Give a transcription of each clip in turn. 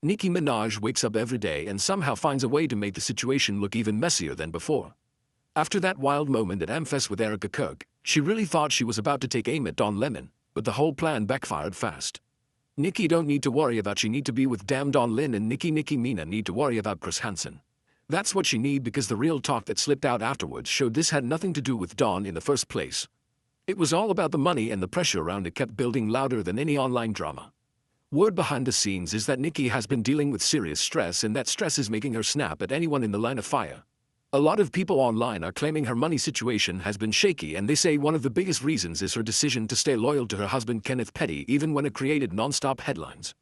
Nicki Minaj wakes up every day and somehow finds a way to make the situation look even messier than before. After that wild moment at Amfest with Erica Kirk, she really thought she was about to take aim at Don Lemon, but the whole plan backfired fast. Nicki don't need to worry about she need to be with damn Don Lynn, and Nicki Mina need to worry about Chris Hansen. That's what she need, because the real talk that slipped out afterwards showed this had nothing to do with Don in the first place. It was all about the money, and the pressure around it kept building louder than any online drama. Word behind the scenes is that Nicki has been dealing with serious stress, and that stress is making her snap at anyone in the line of fire. A lot of people online are claiming her money situation has been shaky, and they say one of the biggest reasons is her decision to stay loyal to her husband Kenneth Petty even when it created non-stop headlines.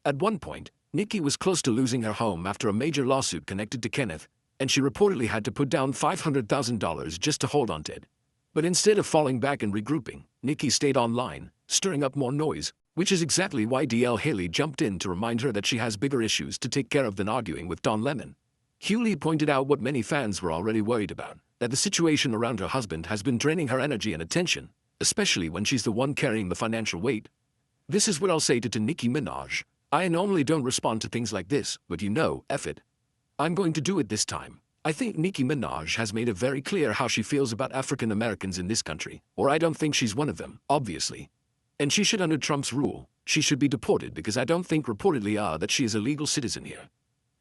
At one point, Nicki was close to losing her home after a major lawsuit connected to Kenneth, and she reportedly had to put down $500,000 just to hold on to it. But instead of falling back and regrouping, Nicki stayed online, stirring up more noise, which is exactly why Hughley jumped in to remind her that she has bigger issues to take care of than arguing with Don Lemon. Hughley pointed out what many fans were already worried about, that the situation around her husband has been draining her energy and attention, especially when she's the one carrying the financial weight. This is what I'll say to Nicki Minaj. I normally don't respond to things like this, but you know, F it. I'm going to do it this time. I think Nicki Minaj has made it very clear how she feels about African Americans in this country, or I don't think she's one of them, obviously. And she should, under Trump's rule, she should be deported, because I don't think reportedly that she is a legal citizen here.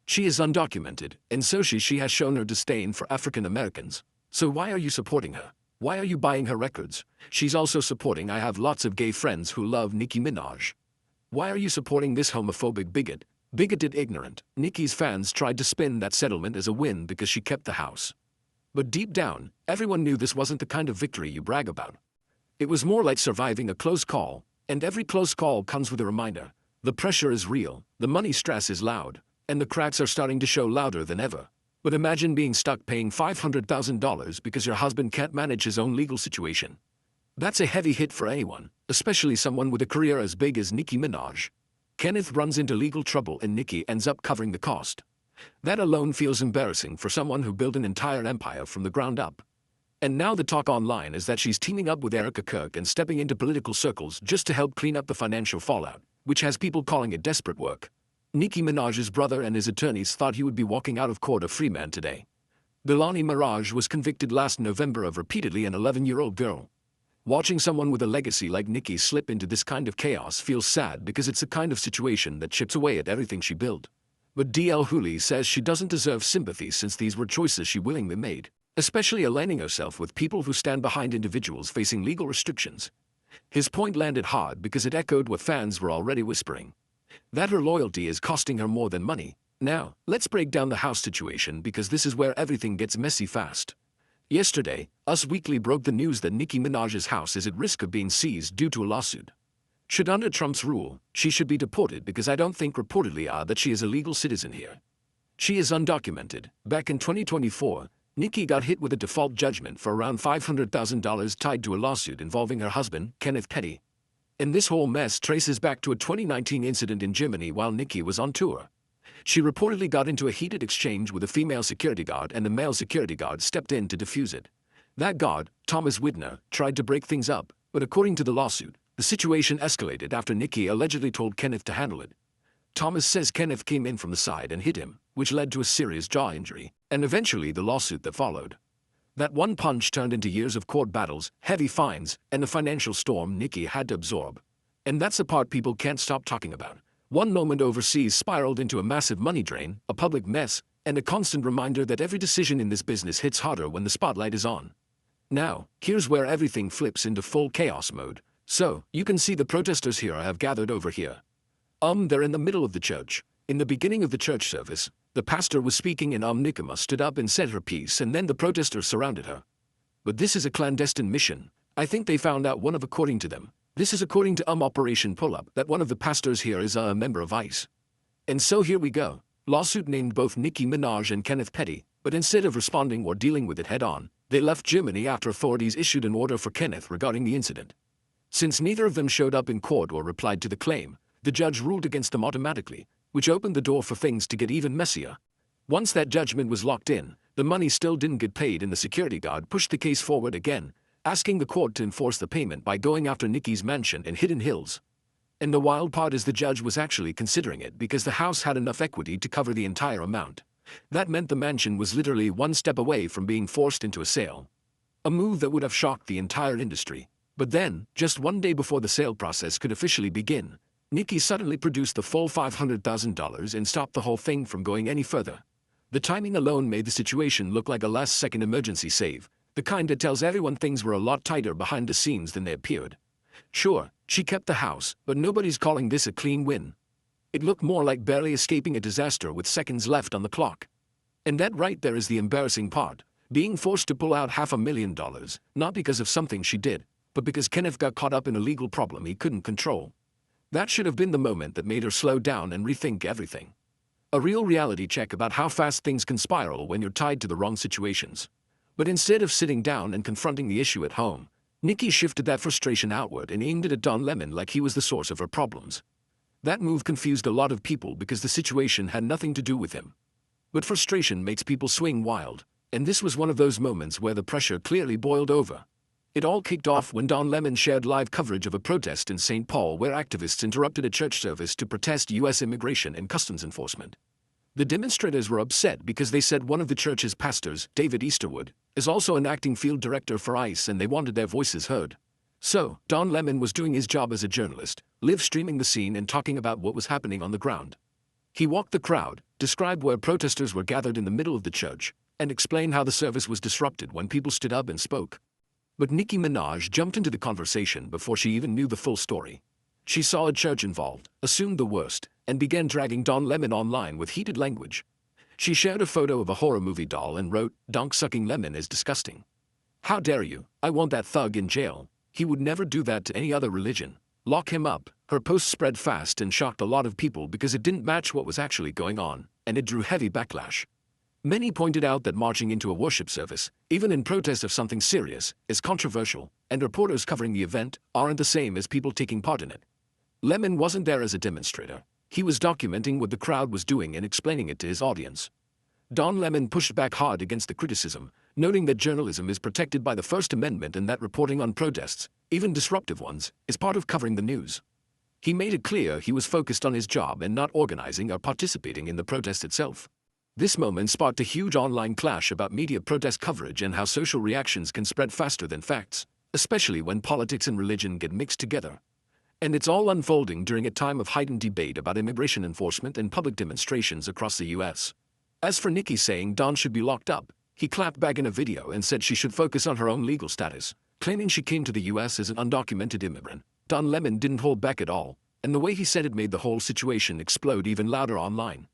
She is undocumented, and so she has shown her disdain for African Americans. So why are you supporting her? Why are you buying her records? She's also supporting I have lots of gay friends who love Nicki Minaj. Why are you supporting this homophobic bigot? Bigoted ignorant. Nicki's fans tried to spin that settlement as a win because she kept the house. But deep down, everyone knew this wasn't the kind of victory you brag about. It was more like surviving a close call, and every close call comes with a reminder. The pressure is real, the money stress is loud, and the cracks are starting to show louder than ever. But imagine being stuck paying $500,000 because your husband can't manage his own legal situation. That's a heavy hit for anyone, especially someone with a career as big as Nicki Minaj. Kenneth runs into legal trouble and Nicki ends up covering the cost. That alone feels embarrassing for someone who built an entire empire from the ground up. And now the talk online is that she's teaming up with Erica Kirk and stepping into political circles just to help clean up the financial fallout, which has people calling it desperate work. Nicki Minaj's brother and his attorneys thought he would be walking out of court a free man today. Bilani Mirage was convicted last November of repeatedly an 11-year-old girl. Watching someone with a legacy like Nicki slip into this kind of chaos feels sad, because it's a kind of situation that chips away at everything she built. But Hughley says she doesn't deserve sympathy since these were choices she willingly made, especially aligning herself with people who stand behind individuals facing legal restrictions. His point landed hard because it echoed what fans were already whispering, that her loyalty is costing her more than money. Now, let's break down the house situation, because this is where everything gets messy fast. Yesterday, Us Weekly broke the news that Nicki Minaj's house is at risk of being seized due to a lawsuit. Should, under Trump's rule, she should be deported, because I don't think reportedly that she is a legal citizen here. She is undocumented. Back in 2024, Nicki got hit with a default judgment for around $500,000 tied to a lawsuit involving her husband, Kenneth Petty. And this whole mess traces back to a 2019 incident in Germany while Nicki was on tour. She reportedly got into a heated exchange with a female security guard, and the male security guard stepped in to defuse it. That guard, Thomas Widner, tried to break things up, but according to the lawsuit, the situation escalated after Nicki allegedly told Kenneth to handle it. Thomas says Kenneth came in from the side and hit him, which led to a serious jaw injury, and eventually the lawsuit that followed. That one punch turned into years of court battles, heavy fines, and the financial storm Nicki had to absorb. And that's the part people can't stop talking about. One moment overseas spiraled into a massive money drain, a public mess, and a constant reminder that every decision in this business hits harder when the spotlight is on. Now, here's where everything flips into full chaos mode. So, you can see the protesters here have gathered over here. They're in the middle of the church. In the beginning of the church service, the pastor was speaking and Nicki stood up and said her piece, and then the protesters surrounded her. But this is a clandestine mission. I think they found out according to them. This is according to Operation Pull-Up, that one of the pastors here is a member of ICE. And so here we go. Lawsuit named both Nicki Minaj and Kenneth Petty, but instead of responding or dealing with it head-on, they left Germany after authorities issued an order for Kenneth regarding the incident. Since neither of them showed up in court or replied to the claim, the judge ruled against them automatically, which opened the door for things to get even messier. Once that judgment was locked in, the money still didn't get paid, and the security guard pushed the case forward again, asking the court to enforce the payment by going after Nicki's mansion in Hidden Hills. And the wild part is the judge was actually considering it because the house had enough equity to cover the entire amount. That meant the mansion was literally one step away from being forced into a sale. A move that would have shocked the entire industry. But then, just one day before the sale process could officially begin, Nicki suddenly produced the full $500,000 and stopped the whole thing from going any further. The timing alone made the situation look like a last-second emergency save, the kind that tells everyone things were a lot tighter behind the scenes than they appeared. Sure, she kept the house, but nobody's calling this a clean win. It looked more like barely escaping a disaster with seconds left on the clock. And that right there is the embarrassing part, being forced to pull out $500,000, not because of something she did, but because Kenneth got caught up in a legal problem he couldn't control. That should have been the moment that made her slow down and rethink everything. A real reality check about how fast things can spiral when you're tied to the wrong situations. But instead of sitting down and confronting the issue at home, Nicki shifted that frustration outward and aimed it at Don Lemon like he was the source of her problems. That move confused a lot of people because the situation had nothing to do with him. But frustration makes people swing wild, and this was one of those moments where the pressure clearly boiled over. It all kicked off when Don Lemon shared live coverage of a protest in St. Paul where activists interrupted a church service to protest U.S. immigration and customs enforcement. The demonstrators were upset because they said one of the church's pastors, David Easterwood, is also an acting field director for ICE and they wanted their voices heard. So, Don Lemon was doing his job as a journalist, live streaming the scene and talking about what was happening on the ground. He walked the crowd, described where protesters were gathered in the middle of the church, and explained how the service was disrupted when people stood up and spoke. But Nicki Minaj jumped into the conversation before she even knew the full story. She saw a church involved, assumed the worst, and began dragging Don Lemon online with heated language. She shared a photo of a horror movie doll and wrote, "Donk-sucking Lemon is disgusting. How dare you, I want that thug in jail. He would never do that to any other religion. Lock him up." Her post spread fast and shocked a lot of people because it didn't match what was actually going on, and it drew heavy backlash. Many pointed out that marching into a worship service, even in protest of something serious, is controversial, and reporters covering the event aren't the same as people taking part in it. Lemon wasn't there as a demonstrator. He was documenting what the crowd was doing and explaining it to his audience. Don Lemon pushed back hard against the criticism, noting that journalism is protected by the First Amendment and that reporting on protests, even disruptive ones, is part of covering the news. He made it clear he was focused on his job and not organizing or participating in the protest itself. This moment sparked a huge online clash about media protest coverage and how social reactions can spread faster than facts, especially when politics and religion get mixed together. And it's all unfolding during a time of heightened debate about immigration enforcement and public demonstrations across the U.S. As for Nicki saying Don should be locked up, he clapped back in a video and said she should focus on her own legal status, claiming she came to the U.S. as an undocumented immigrant. Don Lemon didn't hold back at all, and the way he said it made the whole situation explode even louder online.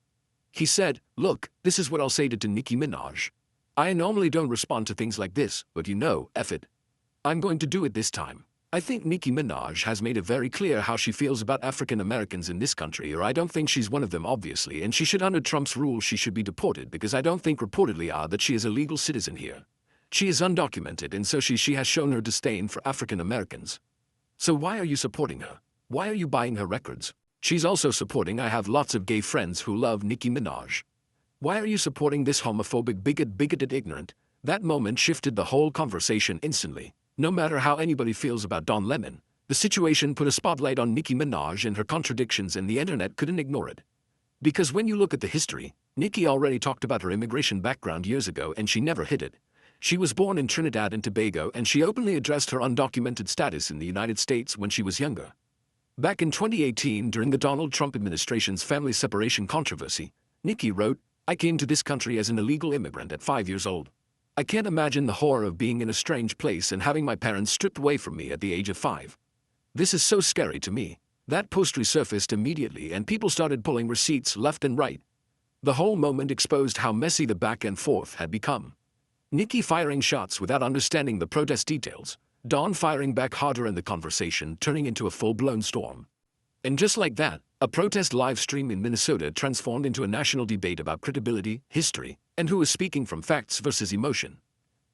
He said, "Look, this is what I'll say to Nicki Minaj. I normally don't respond to things like this, but you know, F it. I'm going to do it this time. I think Nicki Minaj has made it very clear how she feels about African Americans in this country, or I don't think she's one of them obviously, and she should under Trump's rules she should be deported because I don't think reportedly are that she is a legal citizen here. She is undocumented and so she has shown her disdain for African Americans. So why are you supporting her? Why are you buying her records? She's also supporting I have lots of gay friends who love Nicki Minaj. Why are you supporting this homophobic bigoted ignorant?" That moment shifted the whole conversation instantly. No matter how anybody feels about Don Lemon, the situation put a spotlight on Nicki Minaj and her contradictions, and the internet couldn't ignore it. Because when you look at the history, Nicki already talked about her immigration background years ago and she never hid it. She was born in Trinidad and Tobago and she openly addressed her undocumented status in the United States when she was younger. Back in 2018 during the Donald Trump administration's family separation controversy, Nicki wrote, "I came to this country as an illegal immigrant at 5 years old. I can't imagine the horror of being in a strange place and having my parents stripped away from me at the age of 5. This is so scary to me." That post resurfaced immediately and people started pulling receipts left and right. The whole moment exposed how messy the back and forth had become. Nicki firing shots without understanding the protest details, Don firing back harder, and the conversation turning into a full-blown storm. And just like that, a protest live stream in Minnesota transformed into a national debate about credibility, history, and who is speaking from facts versus emotion.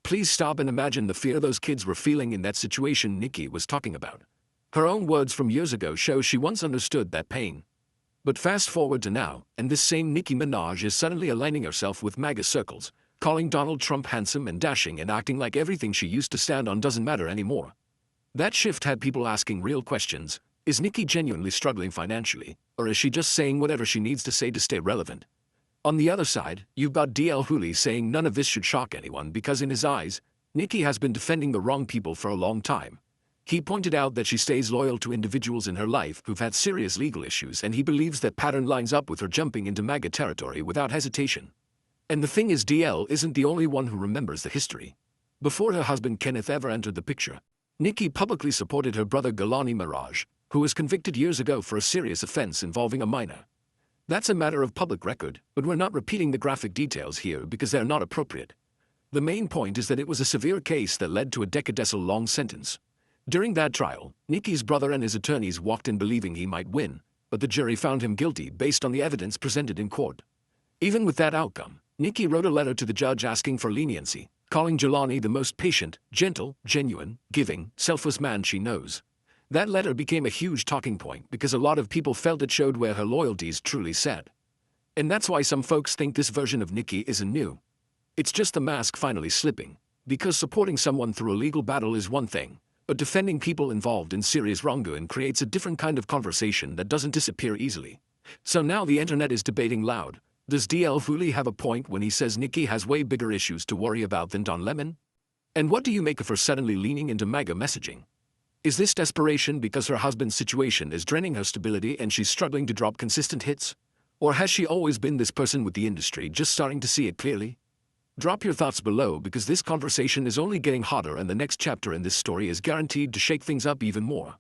Please stop and imagine the fear those kids were feeling in that situation Nicki was talking about. Her own words from years ago show she once understood that pain. But fast forward to now, and this same Nicki Minaj is suddenly aligning herself with MAGA circles, calling Donald Trump handsome and dashing and acting like everything she used to stand on doesn't matter anymore. That shift had people asking real questions. Is Nicki genuinely struggling financially, or is she just saying whatever she needs to say to stay relevant? On the other side, you've got Hughley saying none of this should shock anyone because in his eyes, Nicki has been defending the wrong people for a long time. He pointed out that she stays loyal to individuals in her life who've had serious legal issues, and he believes that pattern lines up with her jumping into MAGA territory without hesitation. And the thing is, DL isn't the only one who remembers the history. Before her husband Kenneth ever entered the picture, Nicki publicly supported her brother Nicki Minaj, who was convicted years ago for a serious offense involving a minor. That's a matter of public record, but we're not repeating the graphic details here because they're not appropriate. The main point is that it was a severe case that led to a decade-long sentence. During that trial, Nicki's brother and his attorneys walked in believing he might win, but the jury found him guilty based on the evidence presented in court. Even with that outcome, Nicki wrote a letter to the judge asking for leniency, calling Jelani the most patient, gentle, genuine, giving, selfless man she knows. That letter became a huge talking point because a lot of people felt it showed where her loyalties truly sat. And that's why some folks think this version of Nicki isn't new. It's just the mask finally slipping, because supporting someone through a legal battle is one thing, but defending people involved in serious wrongdoing creates a different kind of conversation that doesn't disappear easily. So now the internet is debating loud. Does Hughley have a point when he says Nicki has way bigger issues to worry about than Don Lemon? And what do you make of her suddenly leaning into MAGA messaging? Is this desperation because her husband's situation is draining her stability and she's struggling to drop consistent hits? Or has she always been this person with the industry just starting to see it clearly? Drop your thoughts below because this conversation is only getting hotter and the next chapter in this story is guaranteed to shake things up even more.